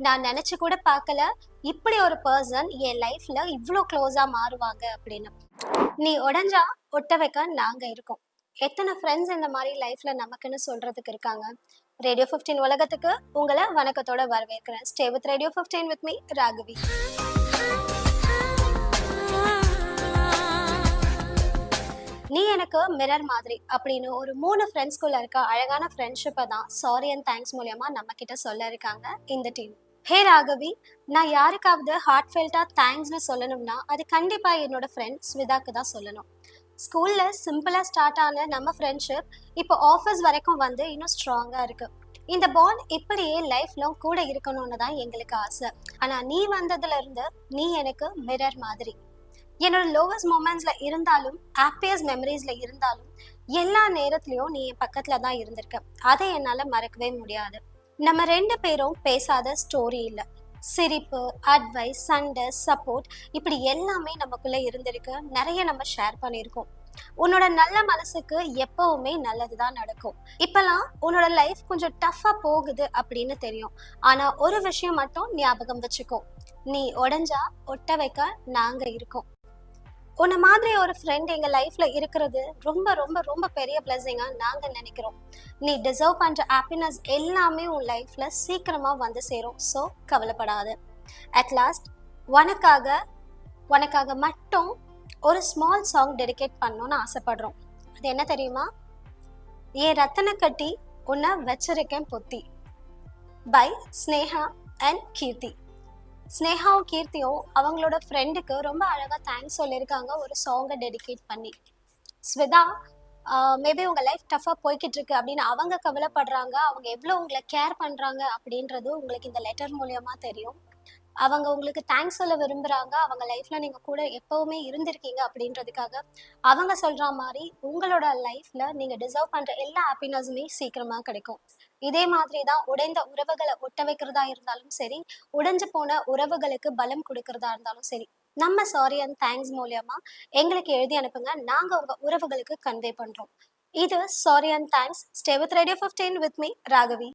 நான் நினைச்சு கூட பார்க்கல இப்படி ஒரு பர்சன் என் லைஃப்ல இவ்வளோ க்ளோஸா மாறுவாங்க அப்படின்னு. நீ உடைஞ்சா ஒட்ட வைக்க நாங்க இருக்கோம். எத்தனை ஃப்ரெண்ட்ஸ் இந்த மாதிரி லைஃப்ல நமக்குன்னு சொல்றதுக்கு இருக்காங்க. ரேடியோ 15 உலகத்துக்கு உங்களை வணக்கத்தோட வரவேற்கிறேன். Stay with radio 15 with me Raghavi. நீ எனக்கு மிரர் மாதிரி அப்படின்னு ஒரு 3 ஃப்ரெண்ட்ஸ்குள்ள இருக்க அழகான ஃப்ரெண்ட்ஷிப்பை தான் சாரி அண்ட் தேங்க்ஸ் மூலியமா நம்ம கிட்ட சொல்ல இருக்காங்க இந்த டீம். ஹே ராகவி, நான் யாருக்காவது ஹார்ட் ஃபெல்ட்டா தேங்க்ஸ்னு சொல்லணும்னா அது கண்டிப்பா என்னோட ஃப்ரெண்ட் ஸ்விதாக்கு தான் சொல்லணும். ஸ்கூல்ல சிம்பிளா ஸ்டார்ட் ஆன நம்ம ஃப்ரெண்ட்ஷிப் இப்போ ஆஃபீஸ் வரைக்கும் வந்து இன்னும் ஸ்ட்ராங்கா இருக்கு. இந்த பாண்ட் இப்படியே லைஃப் லாங் கூட இருக்கணும்னு தான் எங்களுக்கு ஆசை. ஆனா நீ வந்ததுல இருந்து நீ எனக்கு மிரர் மாதிரி. என்னோட லோவஸ்ட் மூமெண்ட்ஸ்ல இருந்தாலும் ஹாப்பியஸ்ட் மெமரிஸ்ல இருந்தாலும் எல்லா நேரத்துலயும் நீ என் பக்கத்துல தான் இருந்திருக்க. அதை என்னால மறக்கவே முடியாது. நம்ம 2 பேரும் பேசாத ஸ்டோரி இல்லை. சிரிப்பு, அட்வைஸ், சண்டை, சப்போர்ட் இப்படி எல்லாமே நமக்குள்ள இருந்திருக்கு. நிறைய நம்ம ஷேர் பண்ணியிருக்கோம். உன்னோட நல்ல மனசுக்கு எப்பவுமே நல்லதுதான் நடக்கும். இப்பெல்லாம் உன்னோட லைஃப் கொஞ்சம் டஃபா போகுது அப்படின்னு தெரியும். ஆனா ஒரு விஷயம் மட்டும் ஞாபகம் வச்சுக்கோ, நீ உடைஞ்சா ஒட்ட வைக்க நாங்க இருக்கோம். உன்ன மாதிரி ஒரு ஃப்ரெண்ட் எங்க லைஃப்ல இருக்கிறது ரொம்ப ரொம்ப ரொம்ப பெரிய பிளஸிங்கா நாங்க நினைக்கிறோம். நீ டிசர்வ் பண்ற ஹாப்பினஸ் எல்லாமே உன் லைஃப்ல சீக்கிரமா வந்து சேரும். ஸோ கவலைப்படாது. அட் லாஸ்ட் உனக்காக மட்டும் ஒரு ஸ்மால் சாங் டெடிகேட் பண்ணணும்னு ஆசைப்படுறோம். அது என்ன தெரியுமா? ஏன் ரத்தன கட்டி உன்னை வச்சிருக்கேன் பொத்தி பை ஸ்னேகா அண்ட் கீர்த்தி. ஸ்னேகாவும் கீர்த்தியும் அவங்களோட ஃப்ரெண்டுக்கு ரொம்ப அழகாக தேங்க்ஸ் சொல்லியிருக்காங்க ஒரு சாங்கை டெடிகேட் பண்ணி. ஸ்விதா, மேபி உங்கள் லைஃப் டஃப்பாக போய்கிட்டு இருக்கு அப்படின்னு அவங்க கவலைப்படுறாங்க. அவங்க எவ்வளோ உங்களை கேர் பண்ணுறாங்க அப்படின்றது உங்களுக்கு இந்த லெட்டர் மூலயமா தெரியும். அவங்க உங்களுக்கு தேங்க்ஸ் சொல்ல விரும்புகிறாங்க. அவங்க லைஃப்பில் நீங்கள் கூட எப்போவுமே இருந்திருக்கீங்க அப்படின்றதுக்காக. அவங்க சொல்கிற மாதிரி உங்களோட லைஃப்பில் நீங்கள் டிசர்வ் பண்ணுற எல்லா ஹாப்பினஸுமே சீக்கிரமாக கிடைக்கும். இதே மாதிரி தான் உடைந்த உறவுகளை ஒட்ட வைக்கிறதா இருந்தாலும் சரி, உடைஞ்சு போன உறவுகளுக்கு பலம் கொடுக்கறதா இருந்தாலும் சரி, நம்ம சாரி அண்ட் தேங்க்ஸ் மூலியமா எங்களுக்கு எழுதி அனுப்புங்க. நாங்கள் உங்கள் உறவுகளுக்கு கன்வே பண்ணுறோம். இது sorry and thanks. Stay with radio 15 with me Raghavi.